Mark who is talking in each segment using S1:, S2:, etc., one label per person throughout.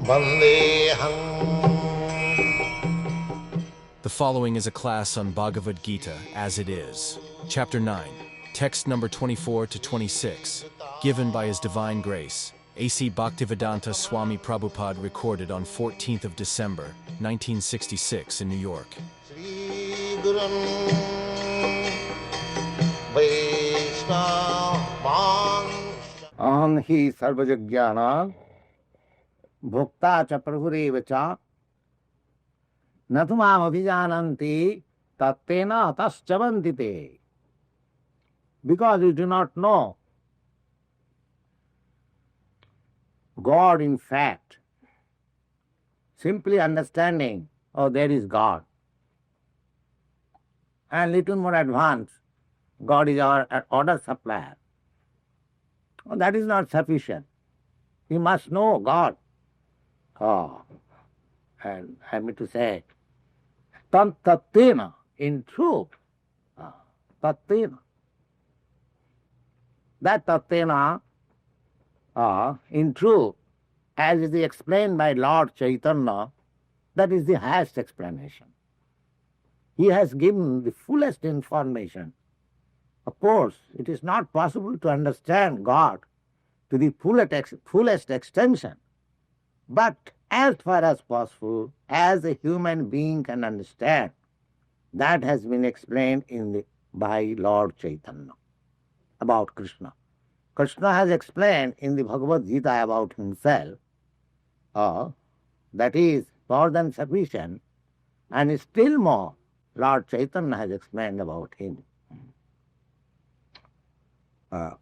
S1: Vandeham.
S2: The following is a class on Bhagavad Gita as it is, Chapter 9, text number 24 to 26, given by His Divine Grace, A.C. Bhaktivedanta Swami Prabhupada, recorded on 14th of December, 1966 in New York.
S1: Sri Gurun Vaishnava.
S3: Aham hi sarvajajnana bhokta cha prabhureva cha natumam abhijananti tattena ataschavantite. Because you do not know God in fact, simply understanding, oh, there is God, and little more advanced, God is our order supplier. Oh, that is not sufficient. You must know God. Oh, and I mean to say, tattena, in truth, tattena. That tattena, in truth, as is explained by Lord Chaitanya, that is the highest explanation. He has given the fullest information. Of course, it is not possible to understand God to the fullest extension, but as far as possible, as a human being can understand, that has been explained by Lord Chaitanya about Krishna. Krishna has explained in the Bhagavad Gita about himself, that is more than sufficient, and still more, Lord Chaitanya has explained about him.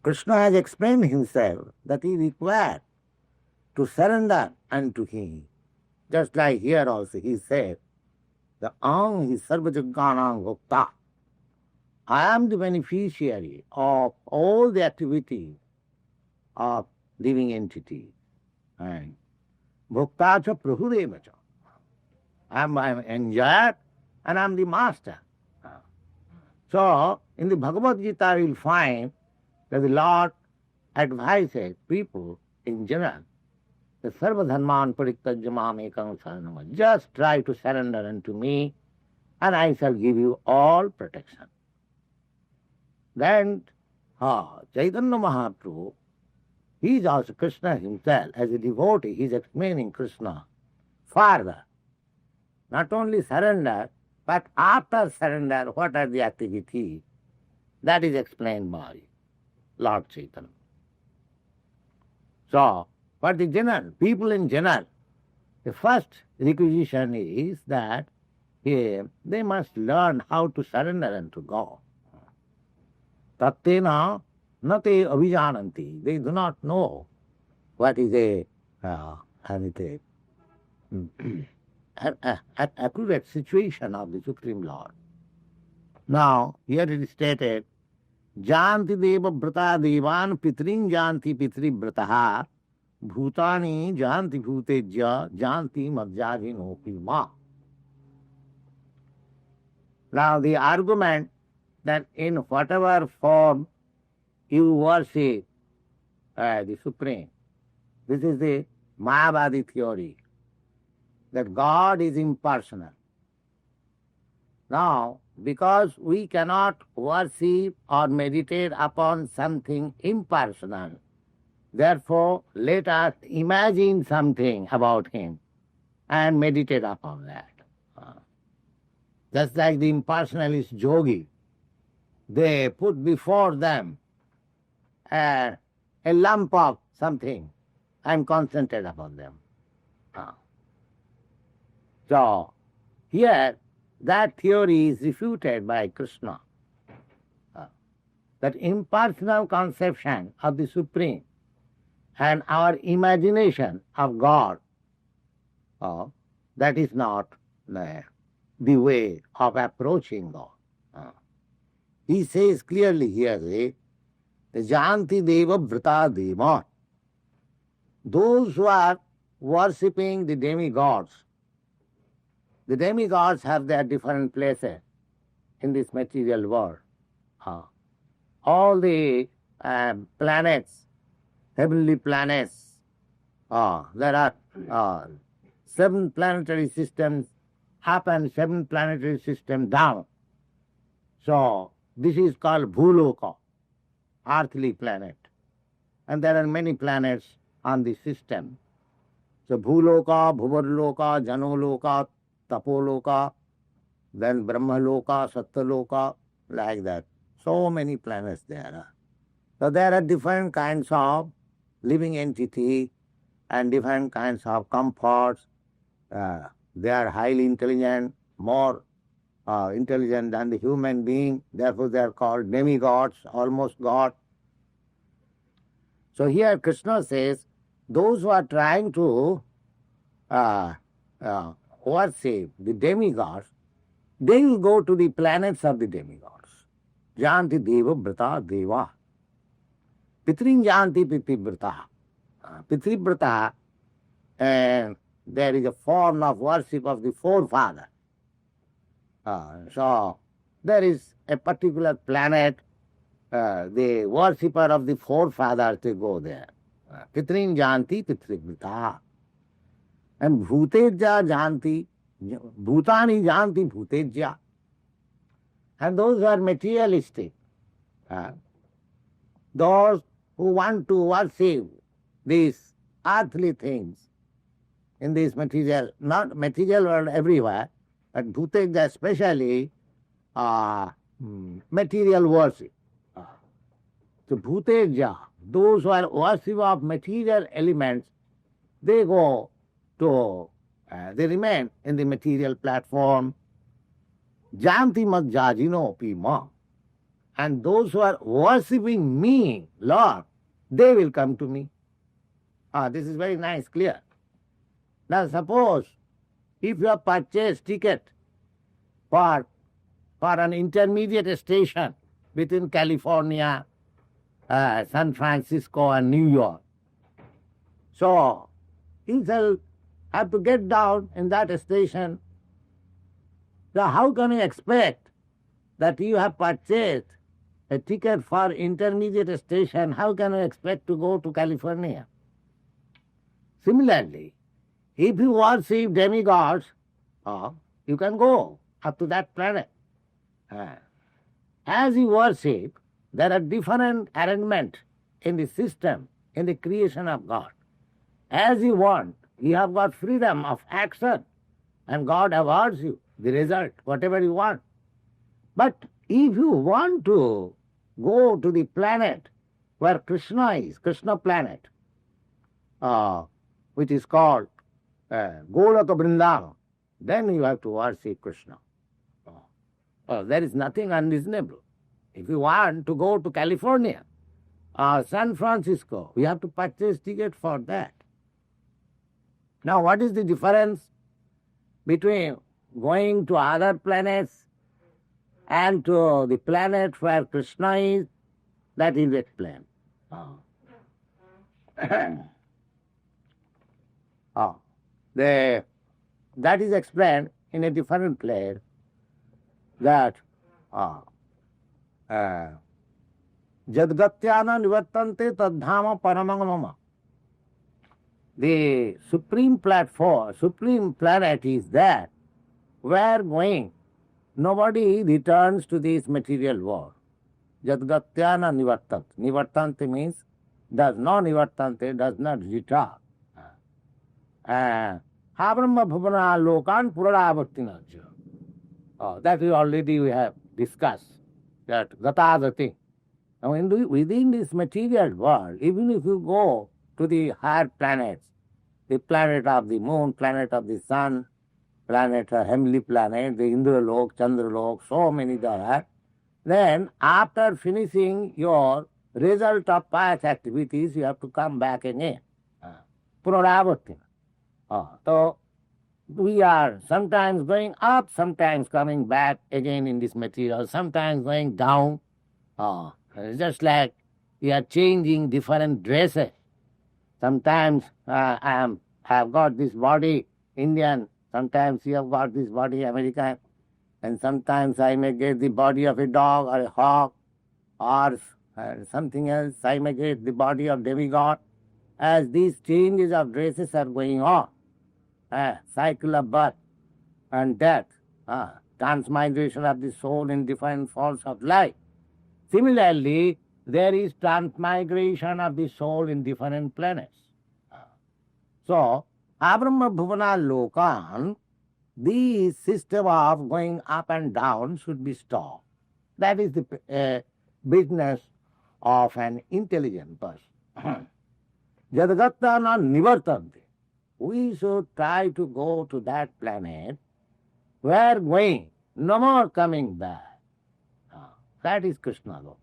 S3: Krishna has explained himself that he required to surrender unto him. Just like here also he said, the Aham hi sarvajagganam bhokta. I am the beneficiary of all the activities of living entities. And bhokta cha prabhureva cha. I am enjoyer and I am the master. So, in the Bhagavad Gita you will find that the Lord advises people in general, the sarva dharman parityajya mam ekam saranam. Just try to surrender unto me and I shall give you all protection. Then Chaitanya Mahaprabhu, he is also Krishna himself. As a devotee, he is explaining Krishna further. Not only surrender, but after surrender, what are the activities? That is explained by Lord Chaitanya. So, for the general, people in general, the first requisition is that they must learn how to surrender unto God. Tattena nate abhijananti. They do not know what is an accurate situation of the Supreme Lord. Now, here it is stated, Janti deva brata devan pitrin janti pitri brataha bhutani janti bhutejya janti madhyadinopi ma. Now, the argument that in whatever form you worship the Supreme, this is the Mayavadi theory, that God is impersonal. Now, because we cannot worship or meditate upon something impersonal, therefore let us imagine something about Him and meditate upon that. Just like the impersonalist yogi, they put before them a lump of something and concentrate upon them. So, here, that theory is refuted by Krishna. That impersonal conception of the Supreme and our imagination of God, that is not the way of approaching God. He says clearly here, the Janti Deva Vrita Deva. Those who are worshipping the demigods have their different places in this material world. All the planets, heavenly planets, There are 7 planetary systems up and 7 planetary systems down. So this is called Bhuloka, earthly planet. And there are many planets on the system. So Bhuloka, Bhuvarloka, Janoloka, Tapoloka, then Brahmaloka, Satyaloka, like that. So many planets there are. So there are different kinds of living entity and different kinds of comforts. They are highly intelligent, more intelligent than the human being. Therefore they are called demigods, almost God. So here Krishna says, those who are trying to worship the demigods, they will go to the planets of the demigods. Janti deva brata deva. Pitrin janti pitibrata. Pitibrata, and there is a form of worship of the forefather. So there is a particular planet, the worshipper of the forefathers, they go there. Pitrin janti pitibrata. And bhuteja janti, bhutani janti bhuteja. And those who are materialistic, those who want to worship these earthly things in this material, not material world everywhere, but bhuteja especially, material worship. So bhuteja, those who are worship of material elements, they go to, they remain in the material platform. Janti majjajino pima. And those who are worshipping me, Lord, they will come to me. This is very nice, clear. Now suppose if you have purchased ticket for an intermediate station between California, San Francisco and New York. So you shall have to get down in that station. So how can you expect that you have purchased a ticket for intermediate station? How can you expect to go to California? Similarly, if you worship demigods, you can go up to that planet. As you worship, there are different arrangements in the system, in the creation of God. As you want, you have got freedom of action, and God awards you the result, whatever you want. But if you want to go to the planet where Krishna is, Krishna planet, which is called Golaka Vrindavan, then you have to worship Krishna. There is nothing unreasonable. If you want to go to California, San Francisco, you have to purchase ticket for that. Now what is the difference between going to other planets and to the planet where Krishna is? That is explained. That is explained in a different place, that Jadgatyana nivattante tadhama paramangama. The supreme platform, supreme planet is that where going, nobody returns to this material world. Jadgatyana nivartante. Nivartante means does not nivartante, does not return. Habrahma bhavana lokan puradavartina. That we have discussed, that gatadati. Now within this material world, even if you go to the higher planets, the planet of the moon, planet of the sun, planet, heavenly planet, the Indralok, Chandralok, so many there are, then after finishing your result of past activities, you have to come back again. Punaravartina. So we are sometimes going up, sometimes coming back again in this material, sometimes going down. Just like we are changing different dresses. Sometimes I have got this body Indian, sometimes you have got this body American, and sometimes I may get the body of a dog or a hawk or something else. I may get the body of demigod. as these changes of dresses are going on, cycle of birth and death, transmigration of the soul in different forms of life. Similarly, there is transmigration of the soul in different planets. So, Abrahma Bhuvana Lokan, the system of going up and down should be stopped. That is the business of an intelligent person. Jadagatana nivartante. We should try to go to that planet where going, no more coming back. That is Krishna Lok.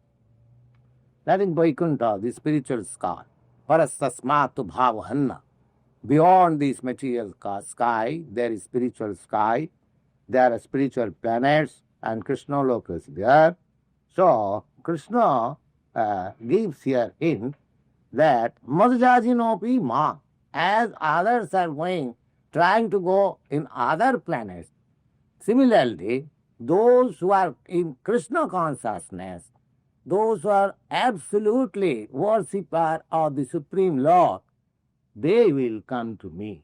S3: That is Vaikuntha, the spiritual sky. Parastasmatu bhavahanna. Beyond this material sky, there is spiritual sky, there are spiritual planets, and Krishna Lok is there. So, Krishna gives here hint that Madhajinopi ma, as others are going, trying to go in other planets. Similarly, those who are in Krishna consciousness, those who are absolutely worshipper of the Supreme Lord, they will come to me.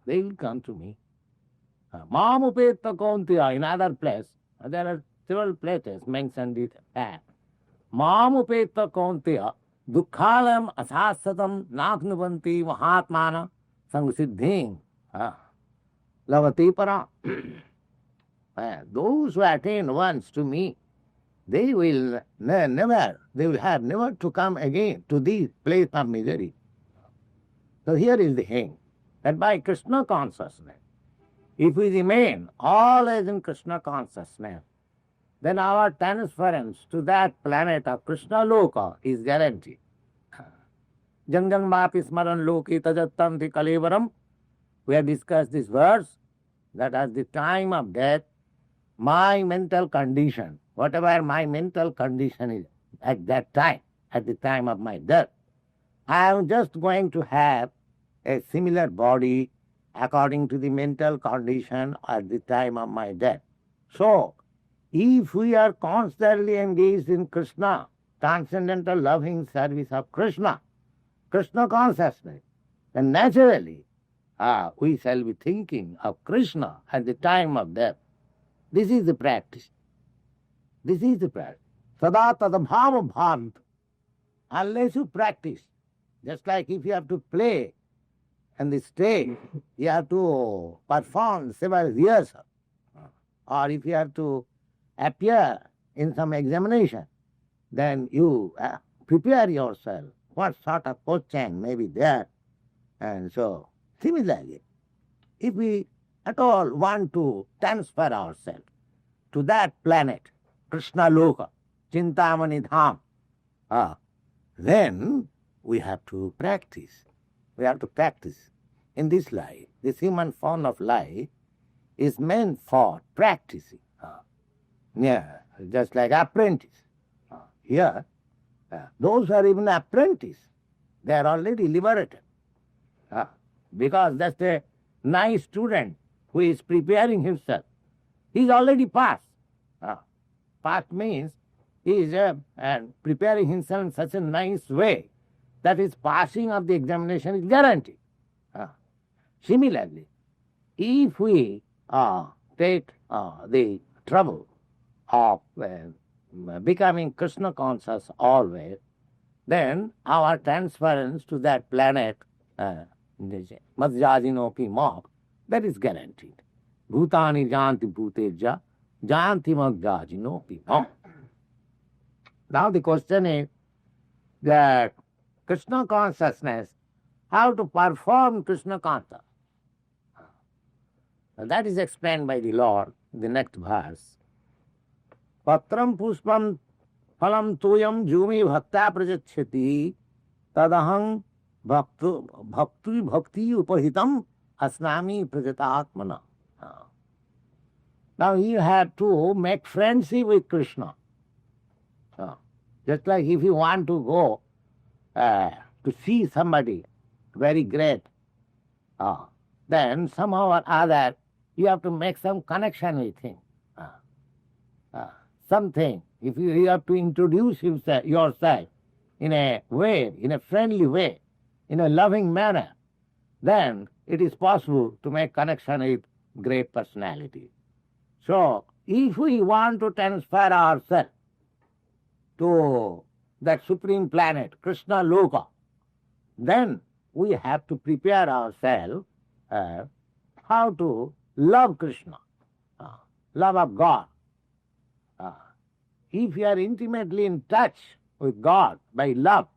S3: They will come to me. Mamupeta Kauntiya, in other place, there are several places mentioned it as. Mamupeta Kauntiya, Dukkhalam asasatam naknuvanti mahatmana sangsiddhing. Lavati para. Those who attain once to me, they will have never to come again to this place of misery. So here is the hint, that by Krishna consciousness, if we remain always in Krishna consciousness, then our transference to that planet of Krishna Loka is guaranteed. Jangjang mapi smaran loki tajattanti kalevaram. We have discussed this verse, that at the time of death, my mental condition, whatever my mental condition is at that time, at the time of my death, I am just going to have a similar body according to the mental condition at the time of my death. So, if we are constantly engaged in Krishna, transcendental loving service of Krishna, Krishna consciousness, then naturally we shall be thinking of Krishna at the time of death. This is the practice. This is the practice. Sada tadabhava bhant. Unless you practice, just like if you have to play on the stage, you have to perform several rehearsals. Or if you have to appear in some examination, then you prepare yourself. What sort of question may be there? And so, similarly, if we at all want to transfer ourselves to that planet, Krishna Loka, Chintamani Dham, then we have to practice. We have to practice. In this life, this human form of life is meant for practicing. Just like apprentice. Here, those who are even apprentice, they are already liberated. Because that's a nice student who is preparing himself. He is already passed. Passed means he is preparing himself in such a nice way that his passing of the examination is guaranteed. Similarly, if we take the trouble of becoming Krishna conscious always, then our transference to that planet, Madhyajinopi Mok, that is guaranteed. Bhutani janti bhuteja, janti Madhyajinopi Mok. Now the question is that Krishna consciousness, how to perform Krishna consciousness. That is explained by the Lord in the next verse. Patram puspam phalam tuyam jumi bhakta prajachyati tadaham bhakti upahitam asnami prajatatmana. Now you have to make friendship with Krishna. Just like if you want to go to see somebody very great, then somehow or other you have to make some connection with him. Something. If you have to introduce yourself, in a way, in a friendly way, in a loving manner, then it is possible to make connection with great personality. So, if we want to transfer ourselves to that supreme planet, Krishna Loka, then we have to prepare ourselves how to love Krishna, love of God. If we are intimately in touch with God by love,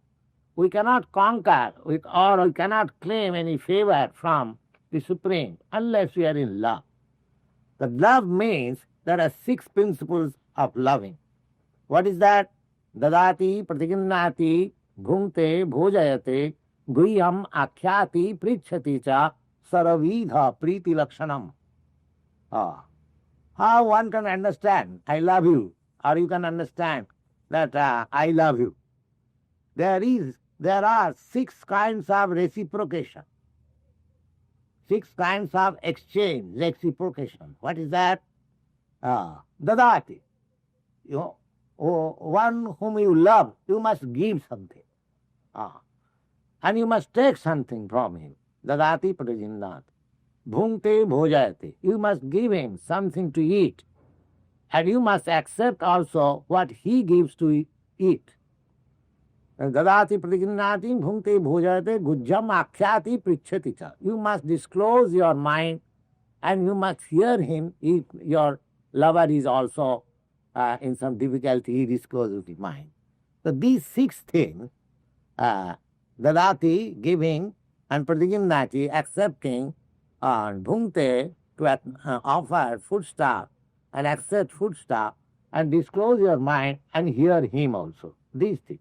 S3: we cannot conquer or we cannot claim any favor from the Supreme unless we are in love. The love means there are 6 principles of loving. What is that? Dadati, pratiginnati, bhungte, bhojayate, guhyam, akhyati, prichhati cha, saravidha, priti lakshanam. How one can understand I love you, or you can understand that I love you. There are 6 kinds of reciprocation, 6 kinds of exchange, reciprocation. What is that? Dadati. One whom you love, you must give something. And you must take something from him. Dadati prajinnat. Bhungte bhojayate. You must give him something to eat. And you must accept also what he gives to eat. Dadati pratiginnati bhungte bhojayate gujjam akhyati prichhati cha. You must disclose your mind and you must hear him if your lover is also in some difficulty, he discloses his mind. So these 6 things, dadati, giving, and pratiginnati, accepting, and bhungte, to offer foodstuff, and accept foodstuff, and disclose your mind, and hear him also. These things.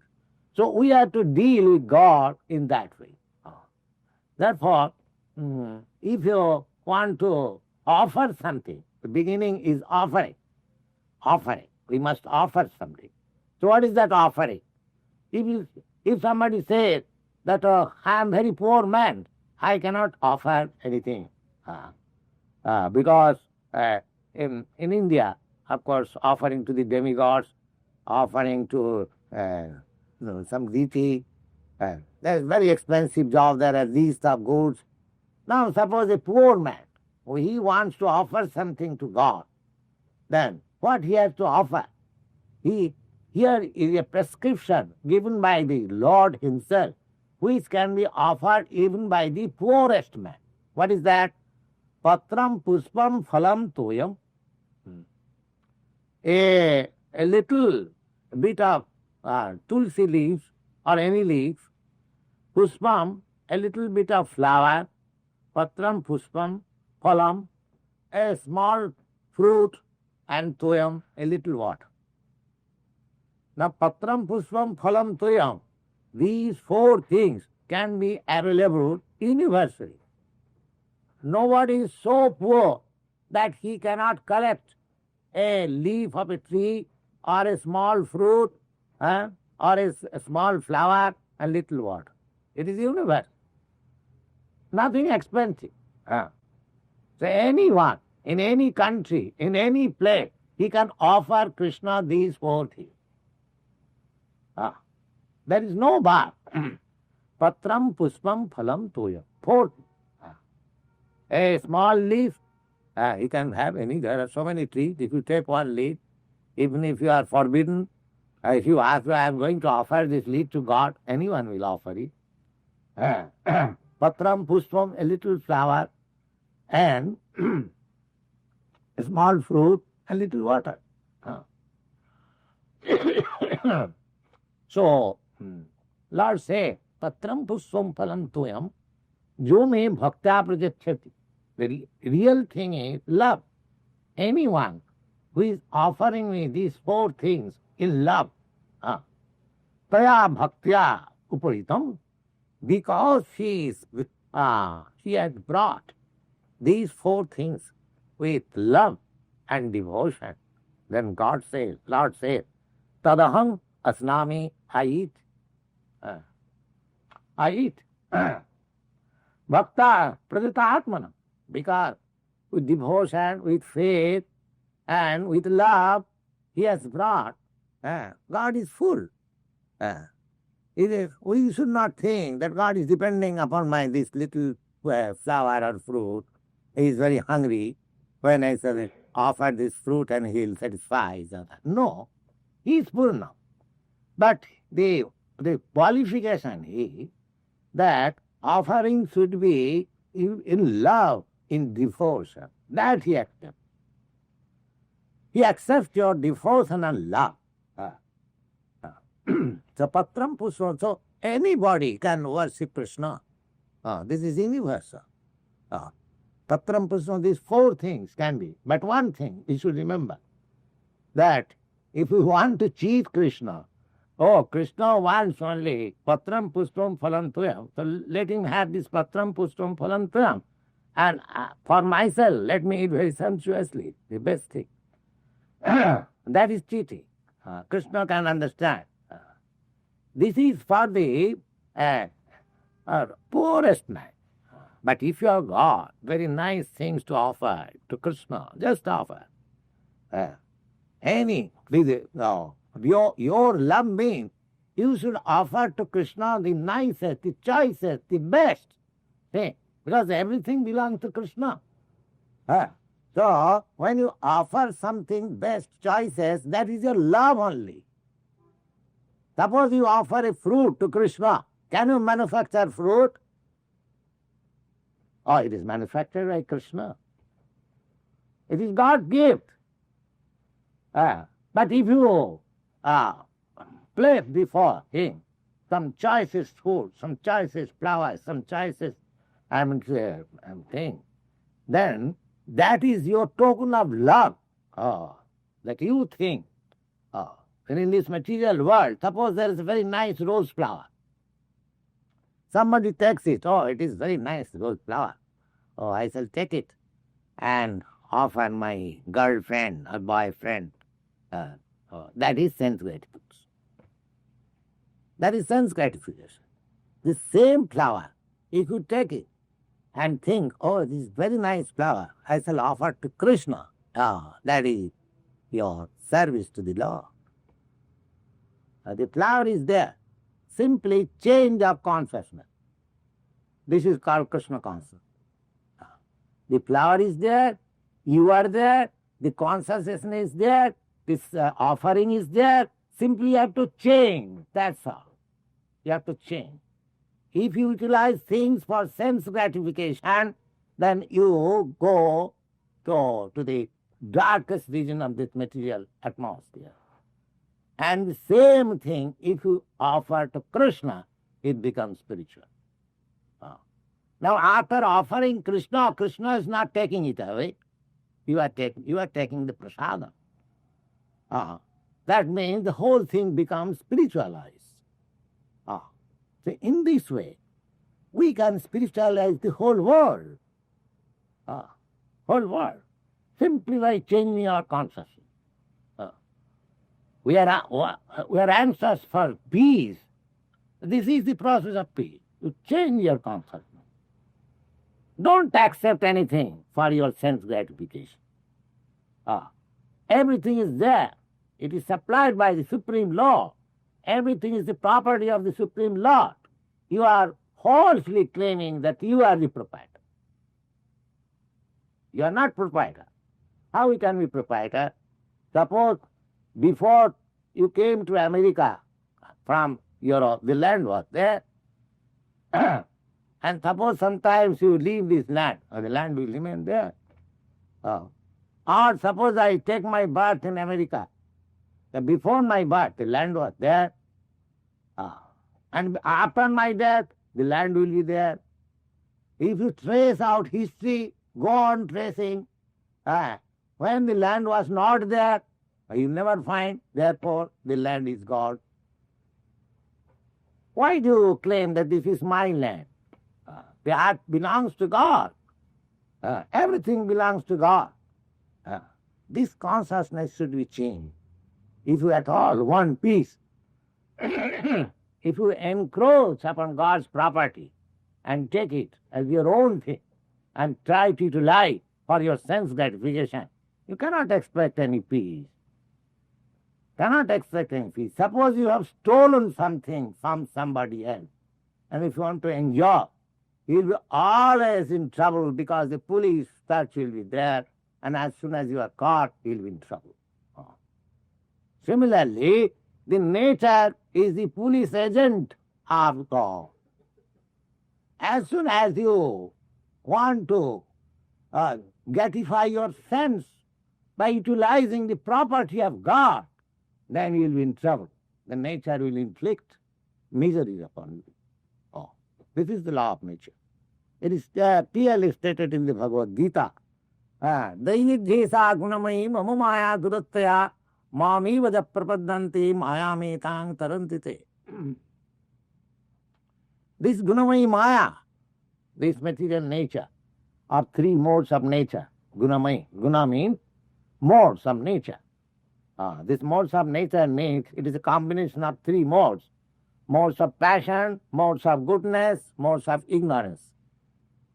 S3: So we have to deal with God in that way. Therefore, if you want to offer something, the beginning is offering. Offering. We must offer something. So what is that offering? If somebody says that I am very poor man, I cannot offer anything. Because in India, of course, offering to the demigods, offering to some deity, there is very expensive job, there are list of goods. Now suppose a poor man, he wants to offer something to God, then what he has to offer? Here is a prescription given by the Lord himself, which can be offered even by the poorest man. What is that? Patram puspam phalam toyam. A little bit of tulsi leaves or any leaf, puspam, a little bit of flower, patram puspam, phalam, a small fruit, and toyam, a little water. Now, patram, puspam, phalam, toyam, these 4 things can be available universally. Nobody is so poor that he cannot collect a leaf of a tree or a small fruit or a small flower and little water. It is universal. Nothing expensive. So anyone, in any country, in any place, he can offer Krishna these 4 things. There is no bar. Patram, puspam, phalam, toyam. 4 things. A small leaf, you can have any. There are so many trees. If you take one leaf, even if you are forbidden, if you ask, I am going to offer this leaf to God, anyone will offer it. Patram, puspam, a little flower, and a small fruit, a little water. So, Lord say, patram puspam phalam toyam, jo me bhakta prajachyati. The real thing is love. Anyone who is offering me these 4 things in love, taya bhaktya uparitam, because she has brought these 4 things with love and devotion, then Lord says, tadaham asnami, I eat. I eat. Bhakta pradita atmanam. Because with devotion, with faith, and with love, he has brought. God is full. We should not think that God is depending upon this little flower or fruit. He is very hungry. When I say offer this fruit and he will satisfy. No, he is Purna. But the qualification is that offering should be in love, in devotion. That he accepts. He accepts your devotion and love. So patram pushpam. So anybody can worship Krishna. This is universal. Patram pushpam, these four things can be. But one thing you should remember, that if you want to cheat Krishna, Krishna wants only patram pushpam phalantvayam. So let him have this patram pushpam phalantvayam. And for myself, let me eat very sumptuously, the best thing. That is cheating. Krishna can understand. This is for the poorest man. But if you have got very nice things to offer to Krishna, just offer. Your love means you should offer to Krishna the nicest, the choicest, the best thing, because everything belongs to Krishna. So when you offer something best, choicest, that is your love only. Suppose you offer a fruit to Krishna. Can you manufacture fruit? It is manufactured by Krishna. It is God's gift. But if you place before him some choicest food, some choicest flowers, some choicest thing, then that is your token of love. That you think. And in this material world, suppose there is a very nice rose flower. Somebody takes it. It is very nice rose flower. I shall take it and offer my girlfriend or boyfriend. That is sense gratification. That is sense gratification. The same flower, if you take it and think, this is very nice flower, I shall offer to Krishna. That is your service to the Lord. The flower is there. Simply change of consciousness. This is called Krishna consciousness. The flower is there, you are there, the consciousness is there, this offering is there. Simply you have to change. That's all. You have to change. If you utilize things for sense gratification, then you go to the darkest region of this material atmosphere. And the same thing, if you offer to Krishna, it becomes spiritual. Now, after offering Krishna, Krishna is not taking it away. You are taking the prasadam. That means the whole thing becomes spiritualized. So in this way, we can spiritualize the whole world. Whole world. Simply by changing our consciousness. We are anxious for peace. This is the process of peace. You change your consciousness. Don't accept anything for your sense gratification. Everything is there. It is supplied by the Supreme Law. Everything is the property of the Supreme Lord. You are falsely claiming that you are the proprietor. You are not proprietor. How you can be proprietor? Suppose before you came to America from Europe, the land was there. And suppose sometimes you leave this land, or the land will remain there. Or suppose I take my birth in America. Before my birth, the land was there. And after my death, the land will be there. If you trace out history, go on tracing. When the land was not there, you never find, therefore the land is God. Why do you claim that this is my land? The earth belongs to God. Everything belongs to God. This consciousness should be changed. If you at all want peace, if you encroach upon God's property and take it as your own thing and try to utilize for your sense gratification, you cannot expect any peace. Cannot expect any peace. Suppose you have stolen something from somebody else, and if you want to enjoy, you will be always in trouble because the police search will be there, and as soon as you are caught, you will be in trouble. Similarly, the nature is the police agent of God. As soon as you want to gratify your sense by utilizing the property of God, then you will be in trouble. The nature will inflict misery upon you. This is the law of nature. It is clearly stated in the Bhagavad Gita. Daidhyesa gunamayi mama maya durattaya mami vaja prapadanti mayamekang tarantite. This gunamayi maya, this material nature, are three modes of nature. Gunamayi. Guna means modes of nature. This modes of nature means it is a combination of three modes. Modes of passion, modes of goodness, modes of ignorance.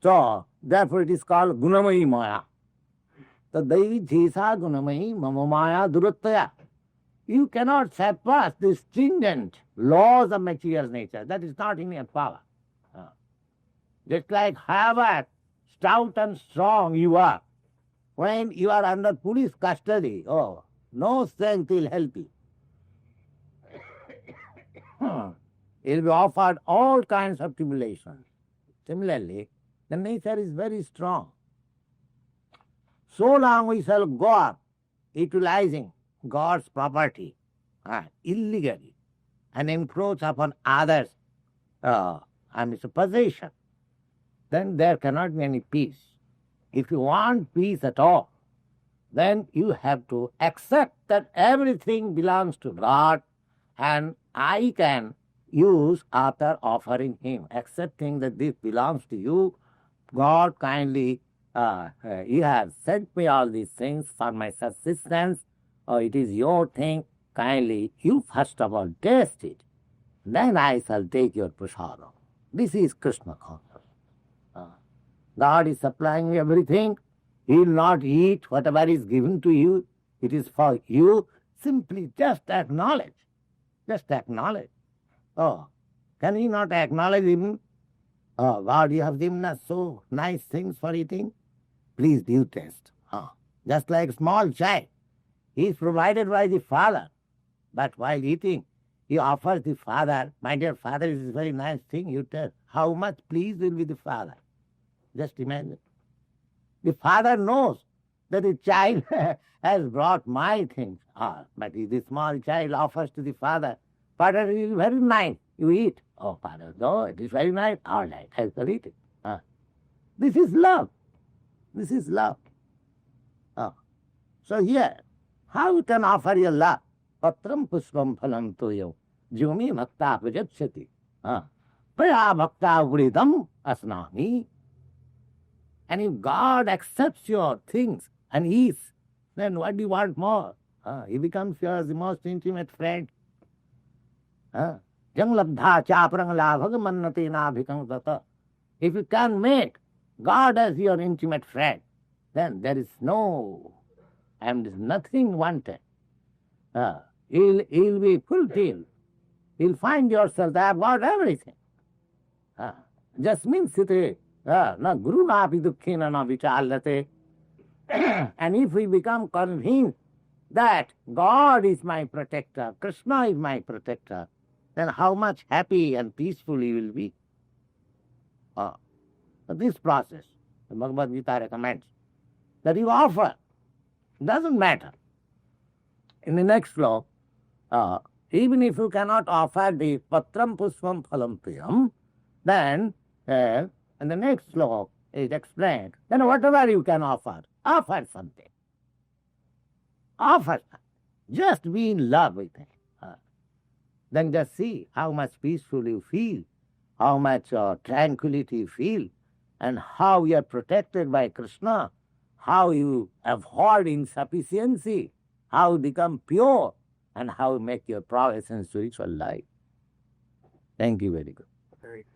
S3: So, therefore it is called Gunamayi Maya. The Devi Jesa Gunamayi Mama Maya Durattaya. You cannot surpass the stringent laws of material nature. That is not in your power. Just like however stout and strong you are, when you are under police custody, no strength will help you. It will be offered all kinds of tribulations. Similarly, the nature is very strong. So long we shall go on utilizing God's property illegally and encroach upon others' possession, then there cannot be any peace. If you want peace at all, then you have to accept that everything belongs to God and I can use after offering Him. Accepting that this belongs to you, God kindly, you have sent me all these things for my subsistence, or it is your thing, kindly, you first of all taste it, then I shall take your prasadam. This is Krishna consciousness. God is supplying everything. He will not eat whatever is given to you. It is for you. Simply just acknowledge. Just acknowledge. Can we not acknowledge Him? God, you have given us so nice things for eating. Please do taste. Just like a small child. He is provided by the father. But while eating, he offers the father, my dear father, it is a very nice thing. You tell how much pleased will be the father. Just imagine. The father knows that the child has brought my things. But if the small child offers to the father, father, it is very nice. You eat. Father, no, it is very nice. All right, I shall eat it. This is love. This is love. So here, how you can offer your love? Patram pushpam phalam toyo jumi bhakta pujatsyati. Paya bhakta vridam asnami. And if God accepts your things and eats, then what do you want more? He becomes your the most intimate friend. Jang labdha chaprang labhag mannati nabhikang tata. If you can make God as your intimate friend, then there is nothing wanted. He'll be fulfilled. You'll find yourself, I have got everything. Just means it. Na guru na api dukkhena na vichalate. And if we become convinced that God is my protector, Krishna is my protector, then how much happy and peaceful he will be. This process, the Bhagavad Gita recommends that you offer. Doesn't matter. In the next sloka, even if you cannot offer the patram pushpam phalam priyam, then in the next sloka is explained, then whatever you can offer something. Offer something. Just be in love with it. Then just see how much peaceful you feel, how much tranquility you feel, and how you are protected by Krishna, how you avoid insufficiency, how you become pure, and how you make your progress in spiritual life. Thank you very good.
S2: Very good.